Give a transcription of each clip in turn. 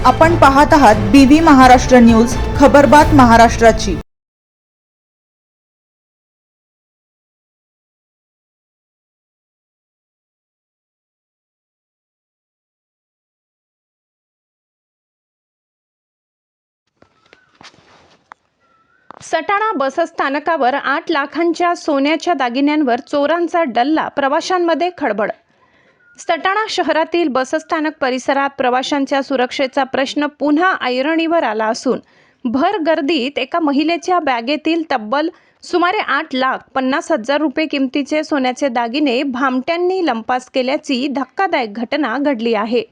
आपण पाहत आहात बीबी महाराष्ट्र न्यूज, खबरबात महाराष्ट्राची। सटाणा बसस्थानकावर 8 लाखांच्या सोन्याच्या दागिन्यांवर चोरांचा डल्ला, प्रवाशांमध्ये खळबळ। सटाणा शहरातील बसस्थानक परिसरात प्रवाशांच्या सुरक्षेचा प्रश्न पुन्हा ऐरणीवर आला असून भर गर्दीत एका महिलेच्या बॅगेतील तब्बल सुमारे 8,50,000 रुपये किमतीचे सोन्याचे दागिने भामट्यांनी लंपास केल्याची धक्कादायक घटना घडली आहे।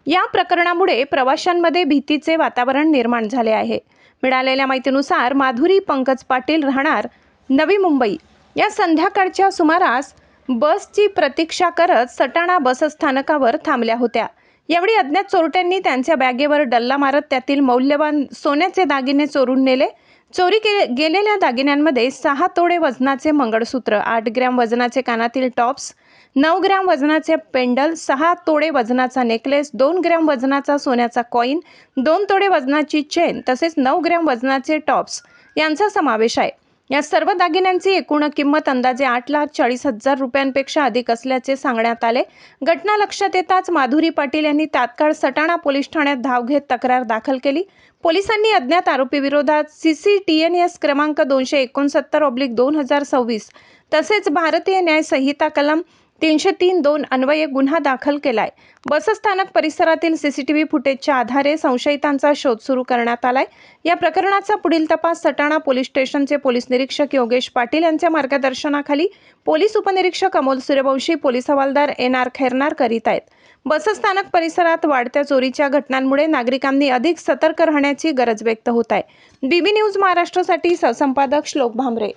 या प्रकरणामुळे प्रवाशांमध्ये भीतीचे वातावरण निर्माण झाले आहे। मिळालेल्या माहितीनुसार माधुरी पंकज पाटील, राहणार नवी मुंबई, या संध्याकाळच्या सुमारास बसची प्रतीक्षा करत सटाणा बसस्थानकावर थांबल्या होत्या। यावेळी अज्ञात चोरट्यांनी त्यांच्या बॅगेवर डल्ला मारत त्यातील मौल्यवान सोन्याचे दागिने चोरून नेले। चोरी गेलेल्या दागिन्यांमध्ये 6 तोळे वजनाचे मंगळसूत्र, 8 ग्रॅम वजनाचे कानातील टॉप्स, 9 ग्रॅम वजनाचे पेंडल, 6 तोळे वजनाचा नेकलेस, 2 ग्रॅम वजनाचा सोन्याचा कॉइन, 2 तोळे वजनाची चेन तसेच 9 ग्रॅम वजनाचे टॉप्स यांचा समावेश आहे। या सर्व दागिन्यांची एकूण किंमत अंदाजे 8,40,000 रुपयांपेक्षा अधिक असल्याचे सांगण्यात आले। घटना लक्षात येताच माधुरी पाटील यांनी तात्काळ सटाणा पोलीस ठाण्यात धाव घेत तक्रार दाखल केली। पोलिसांनी अज्ञात आरोपीविरोधात CCTNS क्रमांक 269/2026 तसेच भारतीय न्याय संहिता कलम 303(2) अन्वये गुन्हा दाखल केलाय। बसस्थानक परिसरातील CCTV फुटेजच्या आधारे संशयितांचा शोध सुरू करण्यात आलाय। या प्रकरणाचा पुढील तपास सटाणा पोलीस स्टेशनचे पोलीस निरीक्षक योगेश पाटील यांच्या मार्गदर्शनाखाली पोलीस उपनिरीक्षक अमोल सूर्यवंशी, पोलीस हवालदार NR खैरनार करीत आहेत। बसस्थानक परिसरात वाढत्या चोरीच्या घटनांमुळे नागरिकांनी अधिक सतर्क राहण्याची गरज व्यक्त होत आहे। बीबी न्यूज महाराष्ट्रासाठी सहसंपादक श्लोक भामरे।